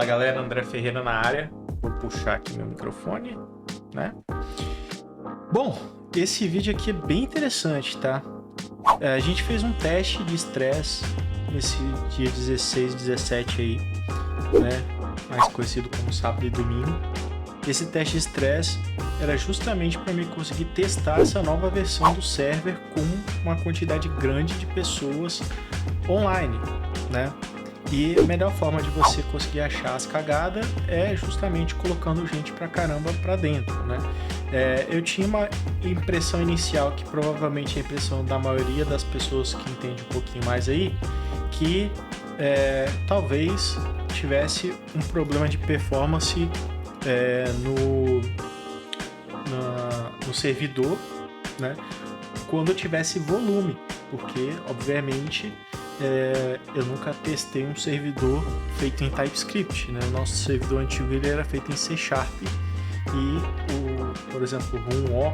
Fala galera, André Ferreira na área. Vou puxar aqui meu microfone, né? Bom, esse vídeo aqui é bem interessante, tá? A gente fez um teste de estresse nesse dia 16, 17 aí, né? Mais conhecido como sábado e domingo. Esse teste de estresse era justamente para mim conseguir testar essa nova versão do server com uma quantidade grande de pessoas online, né? E a melhor forma de você conseguir achar as cagadas é justamente colocando gente pra caramba pra dentro, né? Eu tinha uma impressão inicial, que provavelmente é a impressão da maioria das pessoas que entende um pouquinho mais aí, que talvez tivesse um problema de performance no servidor, né? Quando tivesse volume, porque obviamente eu nunca testei um servidor feito em TypeScript, né? O nosso servidor antigo ele era feito em C# e por exemplo, o RunO,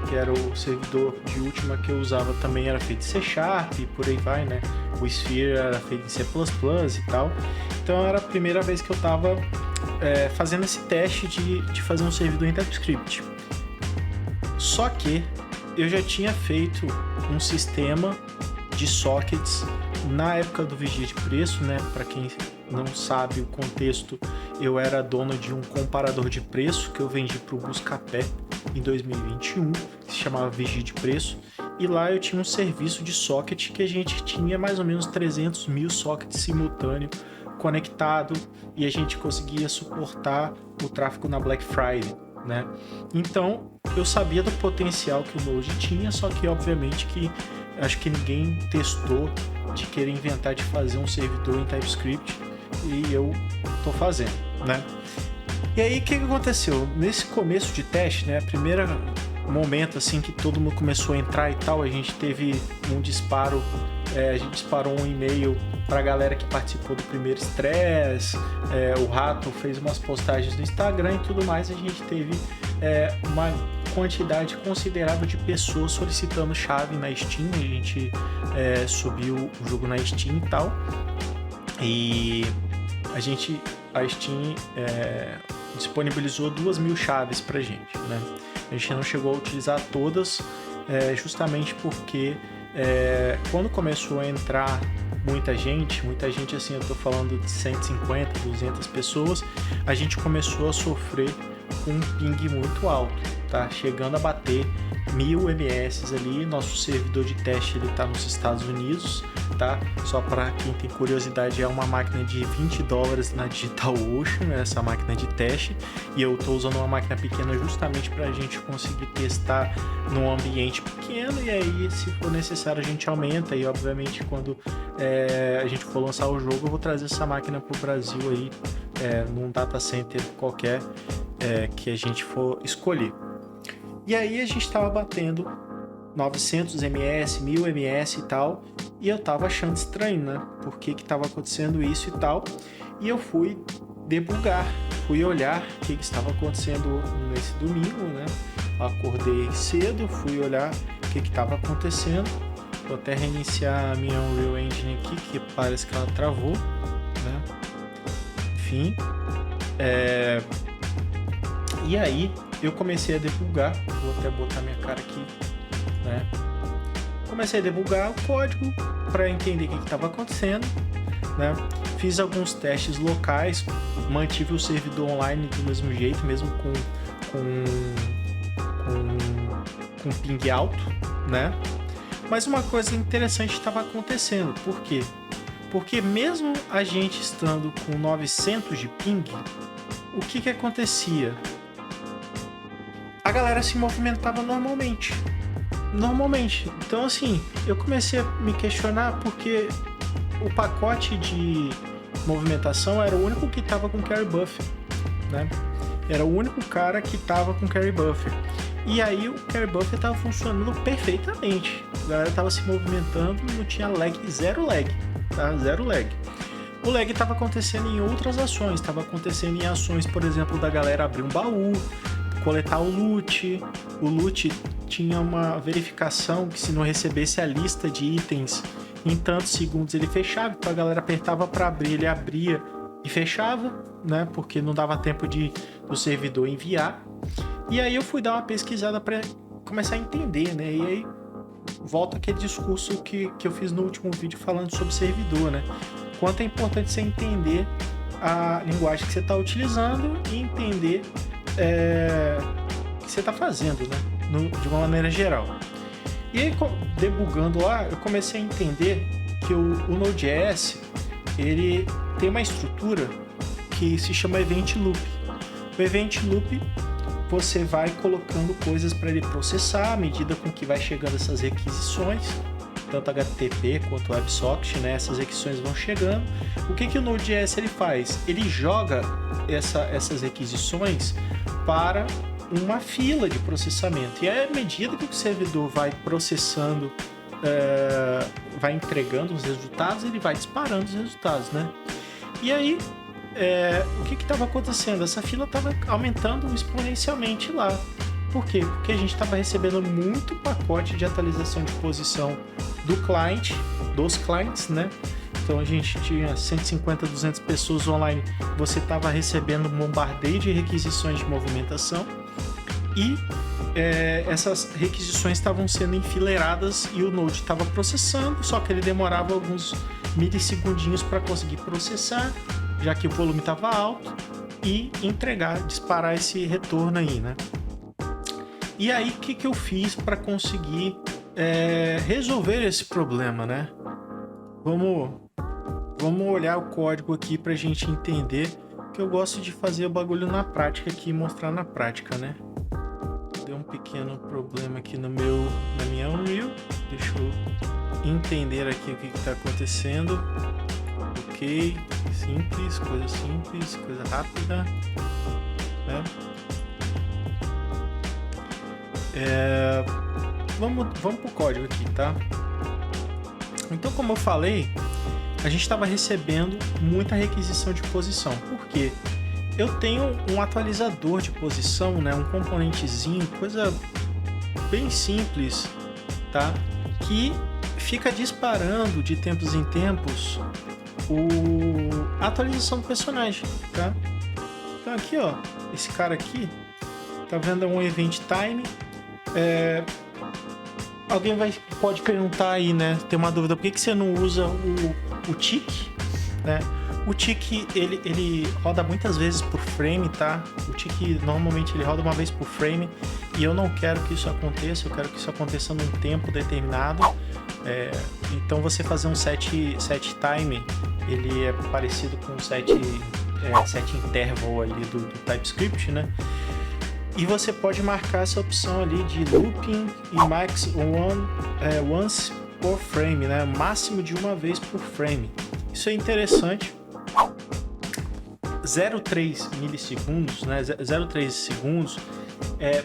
que era o servidor de última que eu usava, também era feito em C# e por aí vai, né? O Sphere era feito em C++ e tal. Então era a primeira vez que eu estava fazendo esse teste de fazer um servidor em TypeScript. Só que eu já tinha feito um sistema de sockets na época do Vigia de Preço, né? Para quem não sabe o contexto, eu era dono de um comparador de preço que eu vendi para o Buscapé em 2021, que se chamava Vigia de Preço, e lá eu tinha um serviço de socket que a gente tinha mais ou menos 300 mil sockets simultâneos conectado, e a gente conseguia suportar o tráfego na Black Friday, né? Então eu sabia do potencial que o Node tinha, só que obviamente que acho que ninguém testou de querer inventar de fazer um servidor em TypeScript, e eu tô fazendo, né? E aí o que aconteceu? Nesse começo de teste, né, primeiro momento assim que todo mundo começou a entrar e tal, a gente teve um disparo, a gente disparou um e-mail pra galera que participou do primeiro estresse, o Rato fez umas postagens no Instagram e tudo mais, a gente teve uma quantidade considerável de pessoas solicitando chave na Steam, a gente subiu o jogo na Steam e tal, e a Steam disponibilizou 2.000 chaves pra gente, né? A gente não chegou a utilizar todas, justamente porque quando começou a entrar muita gente assim, eu tô falando de 150, 200 pessoas, a gente começou a sofrer com um ping muito alto, tá? Chegando a bater 1000 ms ali. Nosso servidor de teste ele tá nos Estados Unidos, tá? Só para quem tem curiosidade, é uma máquina de $20 na DigitalOcean, essa máquina de teste, e eu tô usando uma máquina pequena justamente para a gente conseguir testar num ambiente pequeno, e aí se for necessário a gente aumenta, e obviamente quando a gente for lançar o jogo eu vou trazer essa máquina pro Brasil aí, num data center qualquer que a gente for escolher. E aí a gente estava batendo 900 ms, 1000 ms e tal, e eu tava achando estranho, né? Por que estava acontecendo isso e tal, e eu fui debugar, fui olhar o que estava acontecendo nesse domingo, né? Acordei cedo, fui olhar o que estava acontecendo. Vou até reiniciar a minha Unreal Engine aqui, que parece que ela travou, né? Enfim, e aí eu comecei a debugar, vou até botar minha cara aqui, né? Comecei a debugar o código para entender o que estava acontecendo, né? Fiz alguns testes locais, mantive o servidor online do mesmo jeito, mesmo com ping alto, né? Mas uma coisa interessante estava acontecendo. Por quê? Porque mesmo a gente estando com 900 de ping, o que acontecia? A galera se movimentava normalmente. Então assim, eu comecei a me questionar porque o pacote de movimentação era o único que estava com carry buffer, né? Era o único cara que estava com carry buffer. E aí o carry buffer estava funcionando perfeitamente. A galera estava se movimentando, não tinha lag, zero lag, tá? Zero lag. O lag estava acontecendo em outras ações, estava acontecendo em ações, por exemplo, da galera abrir um baú, coletar o loot. O loot tinha uma verificação que se não recebesse a lista de itens em tantos segundos ele fechava, então a galera apertava para abrir, ele abria e fechava, né? Porque não dava tempo do servidor enviar. E aí eu fui dar uma pesquisada para começar a entender, né? E aí volta aquele discurso que eu fiz no último vídeo falando sobre servidor, né? Quanto é importante você entender a linguagem que você está utilizando e entender o que você está fazendo, né? De uma maneira geral. E aí, debugando lá, eu comecei a entender que o Node.js, ele tem uma estrutura que se chama Event Loop. O Event Loop, você vai colocando coisas para ele processar à medida com que vai chegando essas requisições, tanto HTTP quanto WebSocket, né? Essas requisições vão chegando. O que o Node.js ele faz? Ele joga essas requisições para uma fila de processamento. E à medida que o servidor vai processando, vai entregando os resultados, ele vai disparando os resultados, né? E aí, o que estava acontecendo? Essa fila estava aumentando exponencialmente lá. Por quê? Porque a gente estava recebendo muito pacote de atualização de posição dos clientes, né? Então a gente tinha 150, 200 pessoas online, você estava recebendo um bombardeio de requisições de movimentação e essas requisições estavam sendo enfileiradas e o Node estava processando, só que ele demorava alguns milissegundinhos para conseguir processar, já que o volume estava alto, e disparar esse retorno aí, né? E aí, o que eu fiz para conseguir resolver esse problema, né? Vamos olhar o código aqui para a gente entender, que eu gosto de fazer o bagulho na prática aqui e mostrar na prática, né? Deu um pequeno problema aqui na minha Unreal. Deixa eu entender aqui o que está acontecendo. Ok, simples, coisa rápida, né? Vamos pro código aqui, tá? Então, como eu falei, a gente estava recebendo muita requisição de posição. Por quê? Eu tenho um atualizador de posição, né? Um componentezinho, coisa bem simples, tá? Que fica disparando de tempos em tempos a atualização do personagem, tá? Então aqui, ó, esse cara aqui, tá vendo? É um event time. Alguém pode perguntar aí, né? Tem uma dúvida, por que você não usa o tick, né? O tick, ele roda muitas vezes por frame, tá? O tick, normalmente, ele roda uma vez por frame e eu não quero que isso aconteça, eu quero que isso aconteça num tempo determinado. Então, você fazer um set time, ele é parecido com um set interval ali do TypeScript, né? E você pode marcar essa opção ali de looping e max once per frame, né? Máximo de uma vez por frame. Isso é interessante. 0,3 milissegundos, né? 0,3 segundos,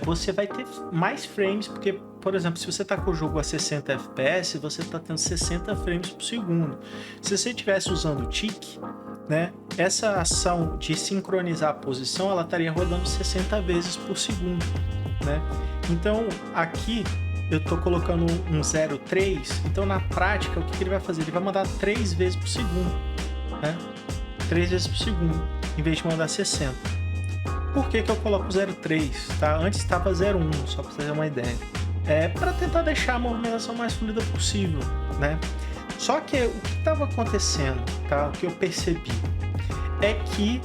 você vai ter mais frames, porque, por exemplo, se você está com o jogo a 60 FPS, você está tendo 60 frames por segundo. Se você estivesse usando o tick, né, essa ação de sincronizar a posição, ela estaria rodando 60 vezes por segundo, né? Então, aqui eu estou colocando um 0,3, então na prática, o que ele vai fazer? Ele vai mandar 3 vezes por segundo, né? 3 vezes por segundo, em vez de mandar 60. Por que eu coloco 0,3? Tá? Antes estava 0,1, só para você ter uma ideia. Para tentar deixar a movimentação mais fluida possível, né? Só que o que estava acontecendo, tá? O que eu percebi é que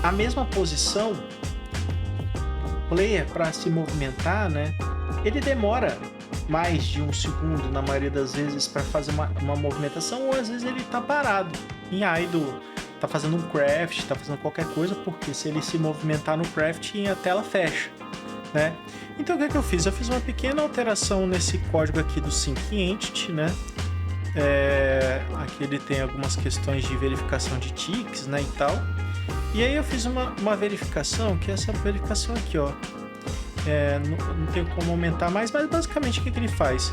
a mesma posição, o player para se movimentar, né? Ele demora mais de um segundo na maioria das vezes para fazer uma movimentação, ou às vezes ele está parado em idle, tá fazendo um craft, tá fazendo qualquer coisa, porque se ele se movimentar no crafting, a tela fecha, né? Então o que eu fiz? Eu fiz uma pequena alteração nesse código aqui do Sync Entity, né? Aqui ele tem algumas questões de verificação de ticks, né, e tal. E aí eu fiz uma verificação, que é essa verificação aqui, ó. Não tenho como aumentar mais, mas basicamente o que ele faz?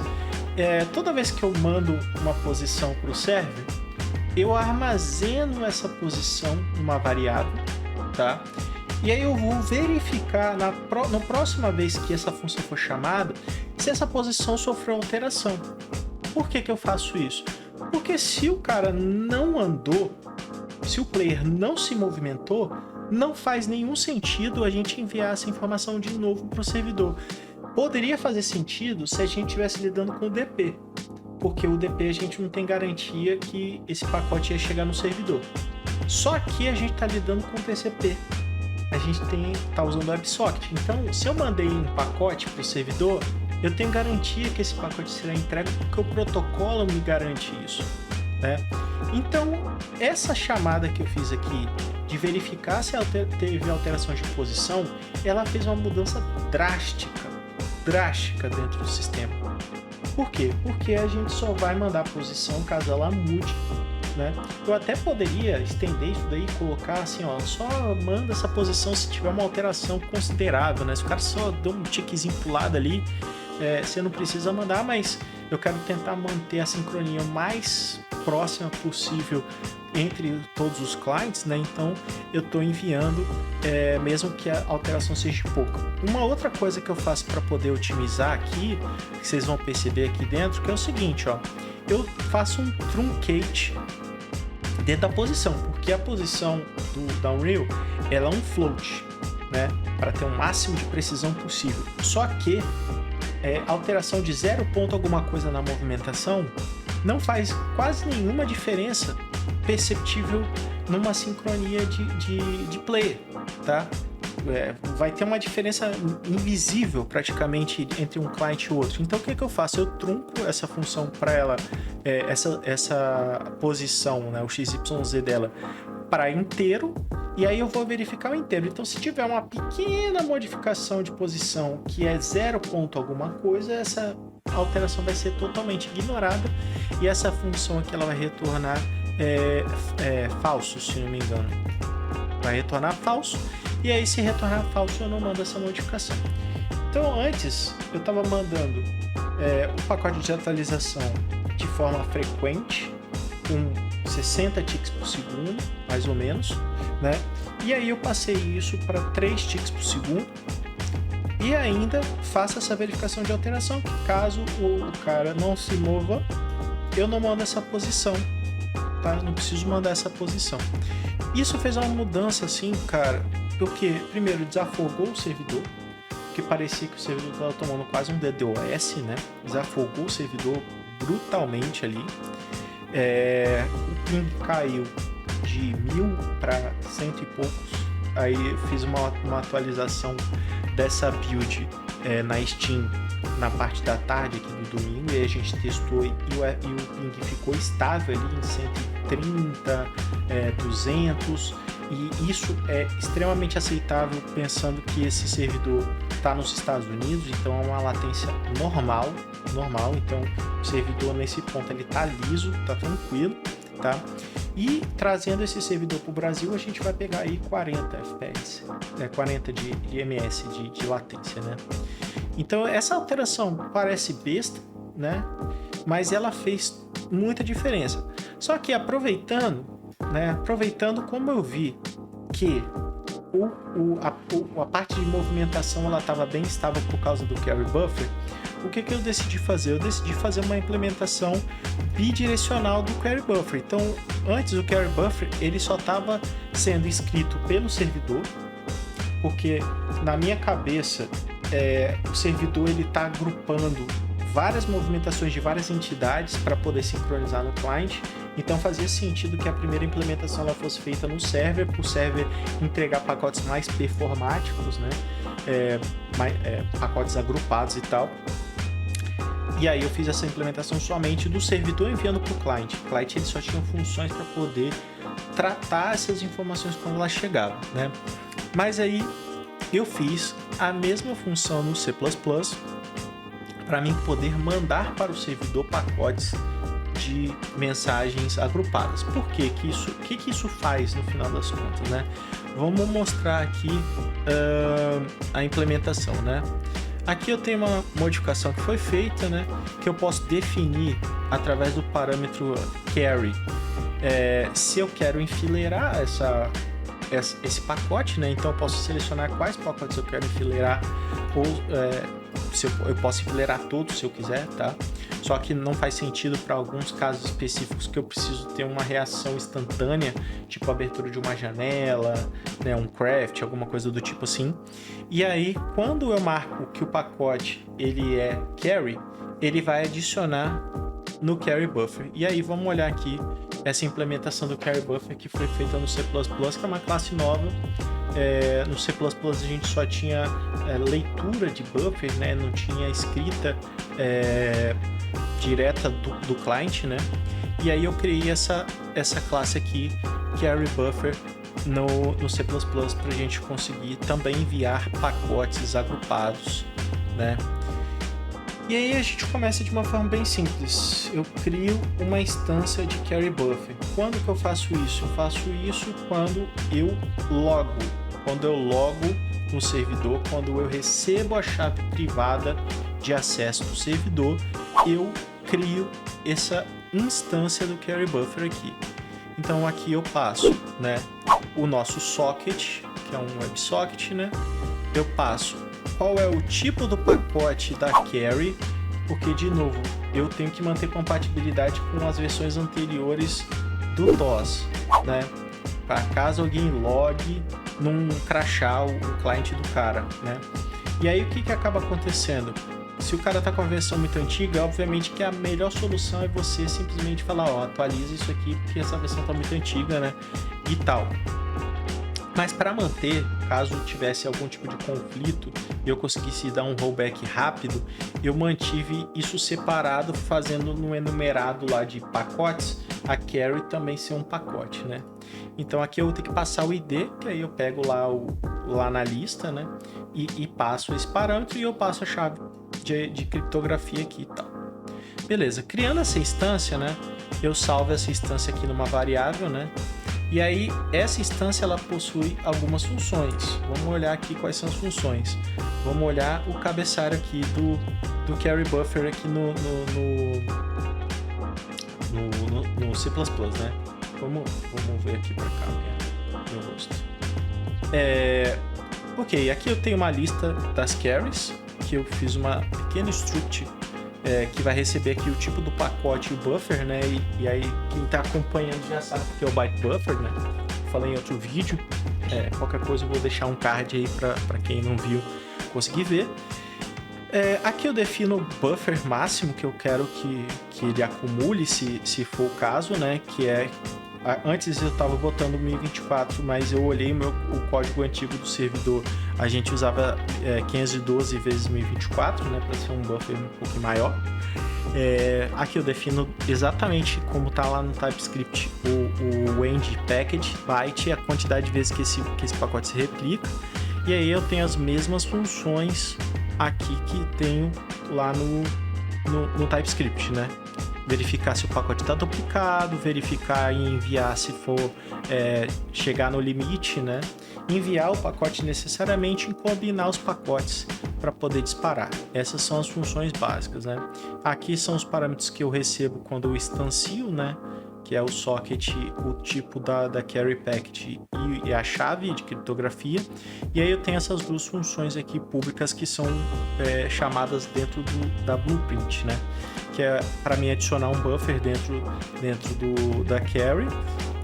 Toda vez que eu mando uma posição para o server, eu armazeno essa posição numa variável, tá? E aí eu vou verificar na próxima vez que essa função for chamada, se essa posição sofreu alteração. Por que eu faço isso? Porque se o cara não andou, se o player não se movimentou, não faz nenhum sentido a gente enviar essa informação de novo para o servidor. Poderia fazer sentido se a gente estivesse lidando com o DP, porque o DP a gente não tem garantia que esse pacote ia chegar no servidor. Só que a gente está lidando com o TCP. A gente está usando o WebSocket. Então, se eu mandei um pacote para o servidor, eu tenho garantia que esse pacote será entregue porque o protocolo me garante isso, né? Então, essa chamada que eu fiz aqui de verificar se teve alteração de posição, ela fez uma mudança drástica dentro do sistema. Por quê? Porque a gente só vai mandar a posição caso ela mude, né? Eu até poderia estender isso daí e colocar assim, ó, só manda essa posição se tiver uma alteração considerável, né? Se o cara só deu um tiquezinho pro lado ali, você não precisa mandar, mas eu quero tentar manter a sincronia mais próxima possível entre todos os clients, né? Então eu estou enviando, mesmo que a alteração seja pouca. Uma outra coisa que eu faço para poder otimizar aqui, que vocês vão perceber aqui dentro, que é o seguinte, ó, eu faço um truncate dentro da posição, porque a posição da Unreal ela é um float, né? Para ter o máximo de precisão possível. Só que alteração de 0 ponto alguma coisa na movimentação não faz quase nenhuma diferença perceptível numa sincronia de player, tá? Vai ter uma diferença invisível praticamente entre um cliente e outro. Então o que eu faço? Eu trunco essa função para ela, essa posição, né, o XYZ dela, para inteiro, e aí eu vou verificar o inteiro. Então se tiver uma pequena modificação de posição que é 0 ponto alguma coisa, essa alteração vai ser totalmente ignorada e essa função aqui ela vai retornar falso, se não me engano. Vai retornar falso, e aí se retornar falso eu não mando essa modificação. Então antes eu estava mandando o pacote de atualização de forma frequente, com 60 ticks por segundo, mais ou menos, né? E aí eu passei isso para 3 ticks por segundo e ainda faço essa verificação de alteração, que caso o cara não se mova, eu não mando essa posição, tá? Não preciso mandar essa posição. Isso fez uma mudança assim, cara, porque primeiro desafogou o servidor, porque parecia que o servidor estava tomando quase um DDoS, né? Desafogou o servidor brutalmente ali. O ping caiu de 1000 para 100 e poucos. Aí eu fiz uma atualização dessa build na Steam na parte da tarde aqui do domingo, e a gente testou e o ping ficou estável ali em 130, 200, e isso é extremamente aceitável pensando que esse servidor está nos Estados Unidos, então é uma latência normal, então o servidor nesse ponto ele está liso, está tranquilo, tá? E trazendo esse servidor para o Brasil, a gente vai pegar aí 40 FPS, 40 de ms de latência, né? Então essa alteração parece besta, né? Mas ela fez muita diferença. Só que aproveitando como eu vi que a parte de movimentação ela estava bem estável por causa do carry buffer, o que eu decidi fazer? Eu decidi fazer uma implementação bidirecional do carry buffer. Então, antes o carry buffer ele só estava sendo escrito pelo servidor, porque na minha cabeça o servidor ele está agrupando várias movimentações de várias entidades para poder sincronizar no cliente. Então fazia sentido que a primeira implementação ela fosse feita no server, para o server entregar pacotes mais performáticos, né? Pacotes agrupados e tal. E aí eu fiz essa implementação somente do servidor enviando para o cliente. O cliente ele só tinha funções para poder tratar essas informações quando elas chegavam, né? Mas aí eu fiz a mesma função no C++ para mim poder mandar para o servidor pacotes de mensagens agrupadas. Por quê? Que isso faz no final das contas, né? Vamos mostrar aqui a implementação, né? Aqui eu tenho uma modificação que foi feita, né? Que eu posso definir através do parâmetro carry se eu quero enfileirar esse pacote, né? Então eu posso selecionar quais pacotes eu quero enfileirar, ou se eu posso enfileirar todos se eu quiser, tá? Só que não faz sentido para alguns casos específicos que eu preciso ter uma reação instantânea, tipo abertura de uma janela, né, um craft, alguma coisa do tipo assim. E aí, quando eu marco que o pacote ele é carry, ele vai adicionar no carry buffer. E aí vamos olhar aqui essa implementação do carry buffer que foi feita no C++, que é uma classe nova. No C++ a gente só tinha leitura de buffer, né? Não tinha escrita direta do client, né? E aí eu criei essa classe aqui, carry buffer, no C++ para a gente conseguir também enviar pacotes agrupados, né? E aí a gente começa de uma forma bem simples. Eu crio uma instância de carry buffer. Quando que eu faço isso? Eu faço isso quando eu logo. Quando eu logo no servidor, quando eu recebo a chave privada de acesso do servidor, eu crio essa instância do carry buffer aqui. Então aqui eu passo, né, o nosso socket, que é um WebSocket, né? Eu passo qual é o tipo do pacote da carry, porque de novo eu tenho que manter compatibilidade com as versões anteriores do DOS, né? Para caso alguém logue, não crashar o cliente do cara, né? E aí o que acaba acontecendo? Se o cara tá com a versão muito antiga, obviamente que a melhor solução é você simplesmente falar, ó, atualiza isso aqui porque essa versão tá muito antiga, né? E tal. Mas para manter, caso tivesse algum tipo de conflito e eu conseguisse dar um rollback rápido, eu mantive isso separado, fazendo no enumerado lá de pacotes, a carry também ser um pacote, né? Então aqui eu vou ter que passar o ID, que aí eu pego lá na lista, né? E passo esse parâmetro e eu passo a chave de criptografia aqui e tal. Beleza, criando essa instância, né? Eu salvo essa instância aqui numa variável, né? E aí, essa instância ela possui algumas funções. Vamos olhar aqui quais são as funções. Vamos olhar o cabeçalho aqui do carry buffer aqui no C++, né? Vamos ver aqui para cá, meu rosto. Ok, aqui eu tenho uma lista das carries, que eu fiz uma pequena struct que vai receber aqui o tipo do pacote e o buffer, né? E aí quem está acompanhando já sabe que é o byte buffer, né? Falei em outro vídeo. Qualquer coisa eu vou deixar um card aí para quem não viu conseguir ver. Aqui eu defino o buffer máximo que eu quero que ele acumule, se for o caso, né? Que antes eu estava botando 1024, mas eu olhei o código antigo do servidor, a gente usava 512 vezes 1024, né, para ser um buffer um pouco maior. Aqui eu defino exatamente como está lá no TypeScript o end package byte, a quantidade de vezes que esse pacote se replica, e aí eu tenho as mesmas funções aqui que tenho lá no TypeScript, né? Verificar se o pacote está duplicado, verificar e enviar se for chegar no limite, né? Enviar o pacote necessariamente e combinar os pacotes para poder disparar. Essas são as funções básicas, né? Aqui são os parâmetros que eu recebo quando eu instancio, né? Que é o socket, o tipo da carry packet e a chave de criptografia. E aí eu tenho essas duas funções aqui públicas que são chamadas dentro da blueprint, né? Que é para mim adicionar um buffer dentro da carry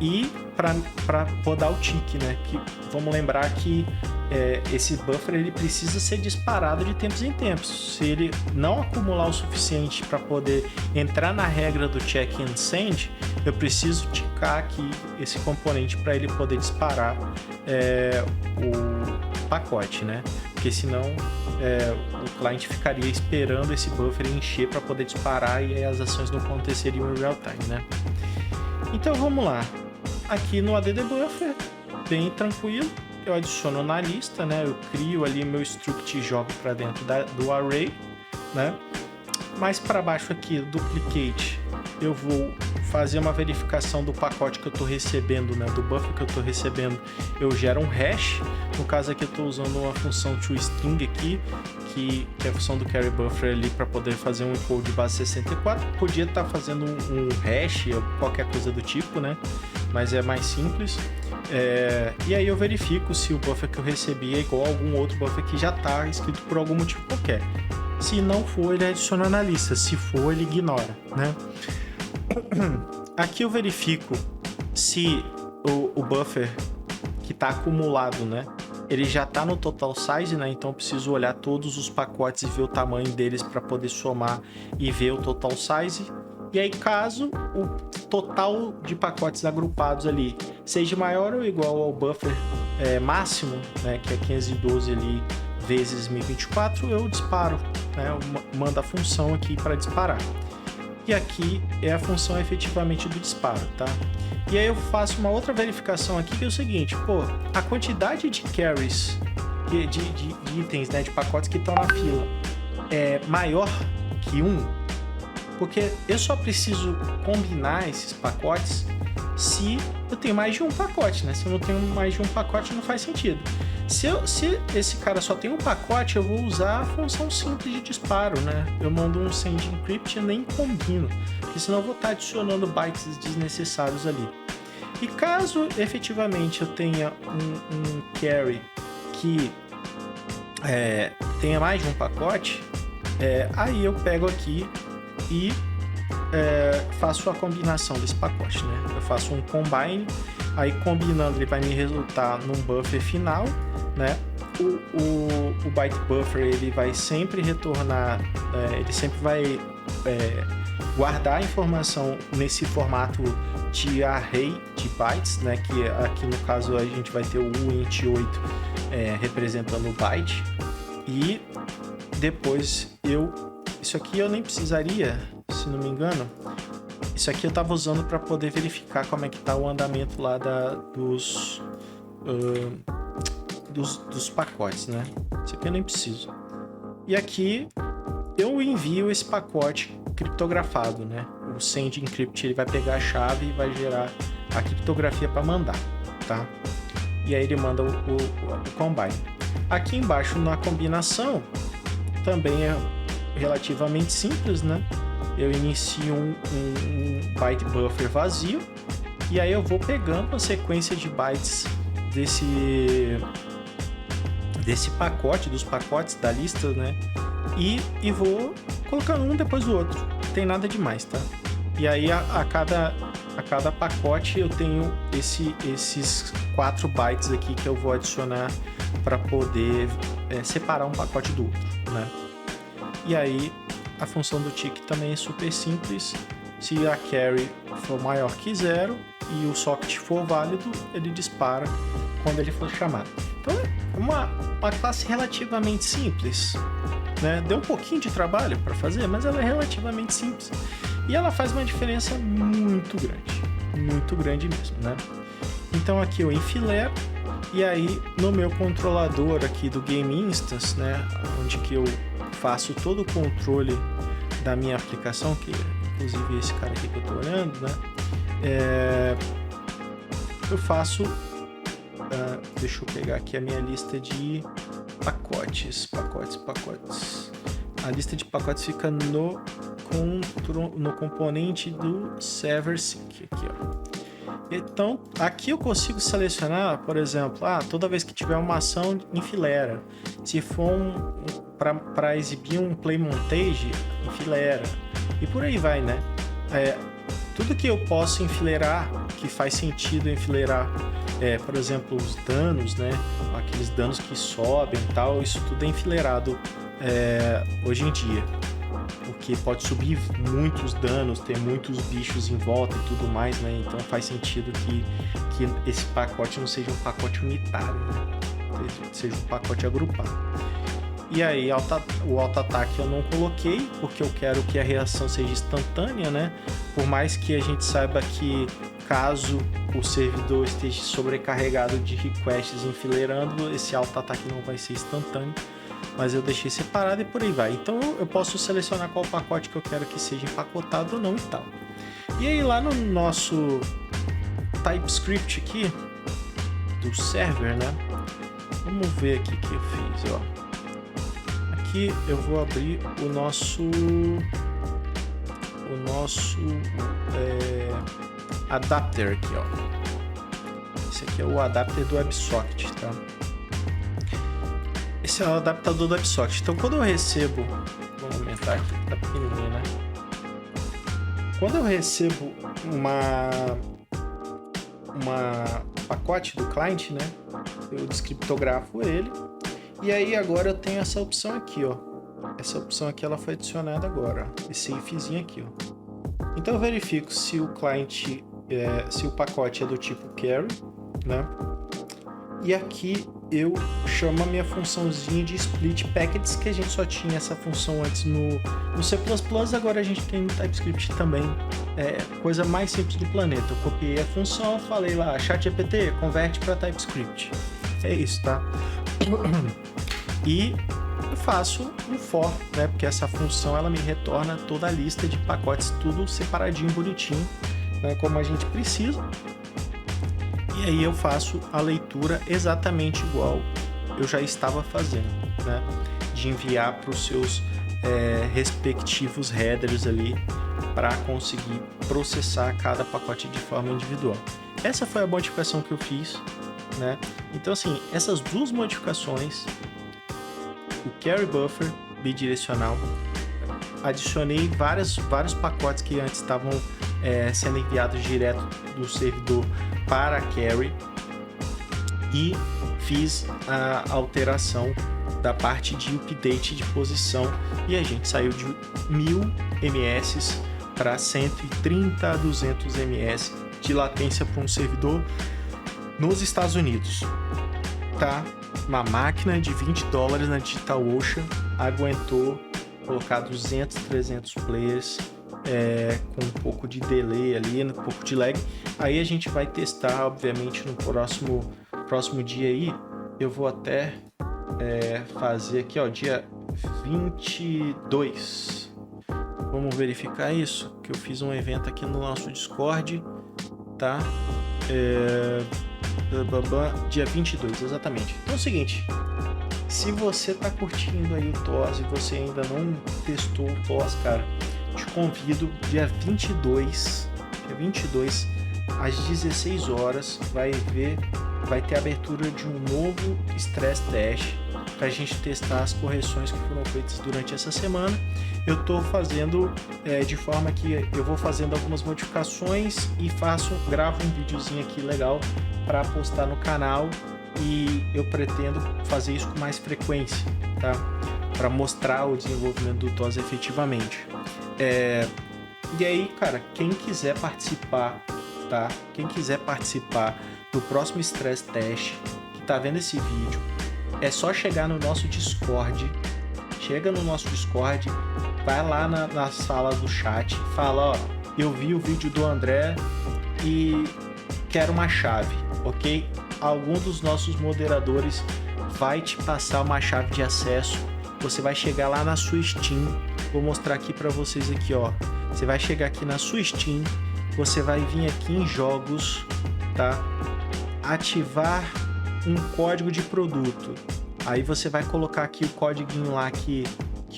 e para rodar o tick, né? Que vamos lembrar que esse buffer ele precisa ser disparado de tempos em tempos. Se ele não acumular o suficiente para poder entrar na regra do check and send, eu preciso ticar aqui esse componente para ele poder disparar o pacote, né? Porque senão o cliente ficaria esperando esse buffer encher para poder disparar e aí as ações não aconteceriam em real time, né? Então vamos lá. Aqui no add buffer, bem tranquilo, eu adiciono na lista, né? Eu crio ali meu struct e jogo para dentro do array, né? Mais para baixo aqui, duplicate, eu vou fazer uma verificação do pacote que eu estou recebendo, né? Do buffer que eu estou recebendo, eu gero um hash. No caso aqui eu estou usando uma função toString aqui, que é a função do carry buffer ali para poder fazer um encode base 64. Podia estar fazendo um hash ou qualquer coisa do tipo, né? Mas é mais simples. E aí eu verifico se o buffer que eu recebi é igual a algum outro buffer que já está escrito por algum motivo qualquer. Se não for, ele adiciona na lista. Se for, ele ignora, né? Aqui eu verifico se o buffer que está acumulado, né? Ele já está no total size, né? Então eu preciso olhar todos os pacotes e ver o tamanho deles para poder somar e ver o total size. E aí, caso o total de pacotes agrupados ali seja maior ou igual ao buffer máximo, né? Que é 512 ali vezes 1024, eu disparo, né? Eu mando a função aqui para disparar. E aqui é a função efetivamente do disparo, tá? E aí eu faço uma outra verificação aqui que é o seguinte, pô, a quantidade de carries, de itens, né, de pacotes que estão na fila é maior que 1, porque eu só preciso combinar esses pacotes se eu tenho mais de um pacote, né? Se eu não tenho mais de um pacote, não faz sentido. Se esse cara só tem um pacote, eu vou usar a função simples de disparo, né? Eu mando um send encrypt e nem combino, porque senão eu vou estar adicionando bytes desnecessários ali. E caso efetivamente eu tenha um carry que tenha mais de um pacote, aí eu pego aqui e faço a combinação desse pacote, né? Eu faço um combine, aí combinando ele vai me resultar num buffer final, né? O byte buffer ele vai sempre retornar, ele sempre vai guardar a informação nesse formato de array de bytes, né? Que aqui no caso a gente vai ter o int8 representando o byte, e depois isso aqui eu nem precisaria, se não me engano. Isso aqui eu estava usando para poder verificar como é que está o andamento lá dos pacotes, né? Isso aqui eu nem preciso. E aqui eu envio esse pacote criptografado, né? O send encrypt ele vai pegar a chave e vai gerar a criptografia para mandar, tá? E aí ele manda o combine. Aqui embaixo na combinação também é relativamente simples, né? Eu inicio um byte buffer vazio e aí eu vou pegando a sequência de bytes desse pacote, dos pacotes da lista, né? E vou colocando um depois do outro. Não tem nada demais, tá? E aí a cada pacote eu tenho esses 4 bytes aqui que eu vou adicionar para poder separar um pacote do outro, né? E aí a função do tick também é super simples. Se a carry for maior que 0 e o socket for válido, ele dispara quando ele for chamado. Então é uma classe relativamente simples, né? Deu um pouquinho de trabalho para fazer, mas ela é relativamente simples. E ela faz uma diferença muito grande mesmo, né? Então aqui eu enfilero, e aí no meu controlador aqui do Game Instance, né? Onde que eu faço todo o controle da minha aplicação, que inclusive esse cara aqui que eu tô olhando, né? Eu faço... deixa eu pegar aqui a minha lista de pacotes. A lista de pacotes fica no componente do server sync aqui, ó. Então, aqui eu consigo selecionar, por exemplo, toda vez que tiver uma ação, enfileira. Se for para exibir um play montage, enfileira. E por aí vai, né? Tudo que eu posso enfileirar, que faz sentido enfileirar, por exemplo, os danos, né? Aqueles danos que sobem e tal, isso tudo é enfileirado hoje em dia. Porque pode subir muitos danos, ter muitos bichos em volta e tudo mais, né? Então faz sentido que esse pacote não seja um pacote unitário, né? Seja um pacote agrupado. E aí o auto-ataque eu não coloquei, porque eu quero que a reação seja instantânea, né? Por mais que a gente saiba que caso o servidor esteja sobrecarregado de requests enfileirando, esse auto-ataque não vai ser instantâneo. Mas eu deixei separado e por aí vai. Então eu posso selecionar qual pacote que eu quero que seja empacotado ou não e tal. E aí lá no nosso TypeScript aqui do server, né? Vamos ver aqui o que eu fiz, ó. Aqui eu vou abrir o nosso adapter aqui, ó. Esse aqui é o adapter do WebSocket, tá? Esse é o adaptador do WebSocket. Então, quando eu recebo... Vamos aumentar aqui, tá pequenininho, né? Quando eu recebo pacote do cliente, né? Eu descriptografo ele. E aí, agora eu tenho essa opção aqui, ó. Essa opção aqui, ela foi adicionada agora, ó. Esse ifzinho aqui, ó. Então, eu verifico se o cliente... se o pacote é do tipo carry, né? E aqui eu chamo a minha funçãozinha de split packets, que a gente só tinha essa função antes no C++, agora a gente tem no TypeScript também. Coisa mais simples do planeta. Eu copiei a função, falei lá, ChatGPT, converte para TypeScript. É isso, tá? E eu faço um for, né? Porque essa função ela me retorna toda a lista de pacotes, tudo separadinho, bonitinho, né, como a gente precisa. E aí eu faço a leitura exatamente igual eu já estava fazendo, né, de enviar para os seus respectivos headers ali para conseguir processar cada pacote de forma individual. Essa foi a modificação que eu fiz, né? Então assim, essas duas modificações, o carry buffer bidirecional, adicionei vários pacotes que antes estavam sendo enviados direto do servidor para a carry e fiz a alteração da parte de update de posição e a gente saiu de 1000 ms para 130 a 200 ms de latência para um servidor nos Estados Unidos, tá? Uma máquina de $20 na DigitalOcean aguentou colocar 200, 300 players com um pouco de delay ali, um pouco de lag. Aí a gente vai testar, obviamente, no próximo dia aí. Eu vou até fazer aqui, ó, dia 22. Vamos verificar isso, que eu fiz um evento aqui no nosso Discord, tá? Dia 22, exatamente. Então é o seguinte, se você tá curtindo aí o TOS e você ainda não testou o TOS, cara, te convido dia 22 às 16 horas, vai ter a abertura de um novo stress test para a gente testar as correções que foram feitas durante essa semana. Eu estou fazendo de forma que eu vou fazendo algumas modificações e gravo um videozinho aqui legal para postar no canal, e eu pretendo fazer isso com mais frequência, tá? Para mostrar o desenvolvimento do TOS efetivamente. E aí, cara, quem quiser participar, tá? Quem quiser participar do próximo Stress Test, que tá vendo esse vídeo, é só chegar no nosso Discord. Chega no nosso Discord, vai lá na sala do chat, fala, ó, eu vi o vídeo do André e quero uma chave, ok? Algum dos nossos moderadores vai te passar uma chave de acesso. Você vai chegar lá na sua Steam. Vou mostrar aqui para vocês aqui, ó. Você vai chegar aqui na sua Steam, você vai vir aqui em jogos, tá? Ativar um código de produto. Aí você vai colocar aqui o códiguinho lá que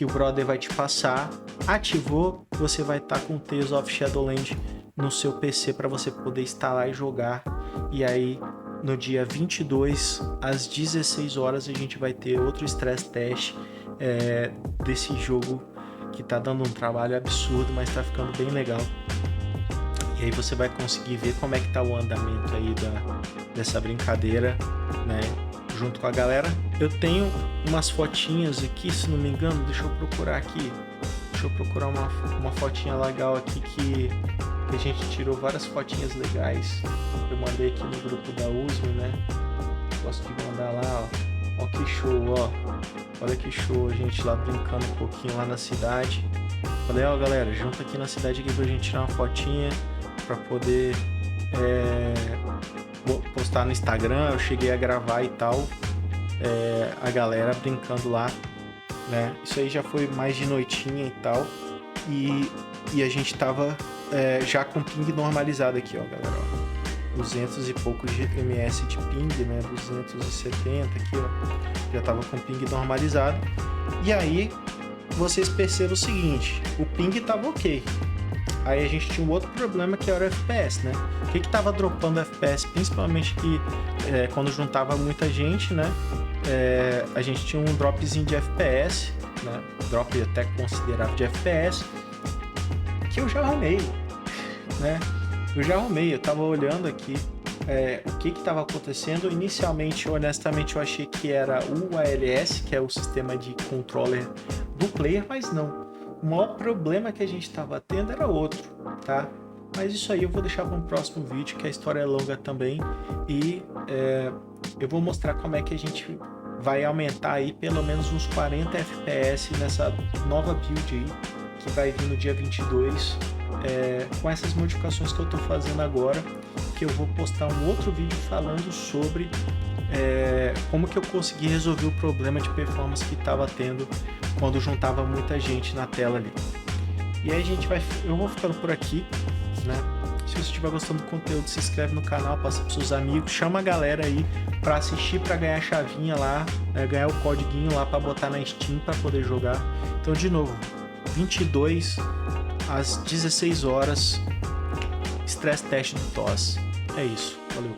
o brother vai te passar. Ativou, você vai estar com o Tales of Shadowland no seu PC para você poder instalar e jogar. E aí, no dia 22, às 16 horas, a gente vai ter outro stress test desse jogo que tá dando um trabalho absurdo, mas tá ficando bem legal. E aí você vai conseguir ver como é que tá o andamento aí dessa brincadeira, né, junto com a galera. Eu tenho umas fotinhas aqui, se não me engano, deixa eu procurar aqui. Deixa eu procurar uma fotinha legal aqui que a gente tirou várias fotinhas legais. Eu mandei aqui no grupo da USM, né? Gosto de mandar lá, ó. Ó que show, ó. Olha que show, a gente lá brincando um pouquinho lá na cidade. Falei, ó, galera, junta aqui na cidade aqui pra gente tirar uma fotinha pra poder postar no Instagram. Eu cheguei a gravar e tal, a galera brincando lá, né? Isso aí já foi mais de noitinha e tal, e a gente tava já com ping normalizado aqui, ó, galera, ó. 200 e poucos ms de ping, né? 270 aqui, ó. Já tava com ping normalizado. E aí vocês percebem o seguinte, o ping tava ok. aí a gente tinha um outro problema que era o FPS, né? O que tava dropando FPS, principalmente que quando juntava muita gente, né? A gente tinha um dropzinho de FPS, né? Drop até considerável de FPS, que eu já arrumei, né? Eu tava olhando aqui o que estava acontecendo. Inicialmente, honestamente, eu achei que era o ALS, que é o sistema de controller do player, mas não. O maior problema que a gente estava tendo era outro, tá? Mas isso aí eu vou deixar para um próximo vídeo, que a história é longa também, e eu vou mostrar como é que a gente vai aumentar aí pelo menos uns 40 FPS nessa nova build aí, que vai vir no dia 22, com essas modificações que eu estou fazendo agora, que eu vou postar um outro vídeo falando sobre como que eu consegui resolver o problema de performance que estava tendo quando juntava muita gente na tela ali. E aí eu vou ficando por aqui, né? Se você estiver gostando do conteúdo, se inscreve no canal, passa para seus amigos, chama a galera aí para assistir, para ganhar a chavinha lá, ganhar o codiguinho lá para botar na Steam para poder jogar. Então, de novo, 22 às 16 horas, stress test do TOS. É isso, valeu.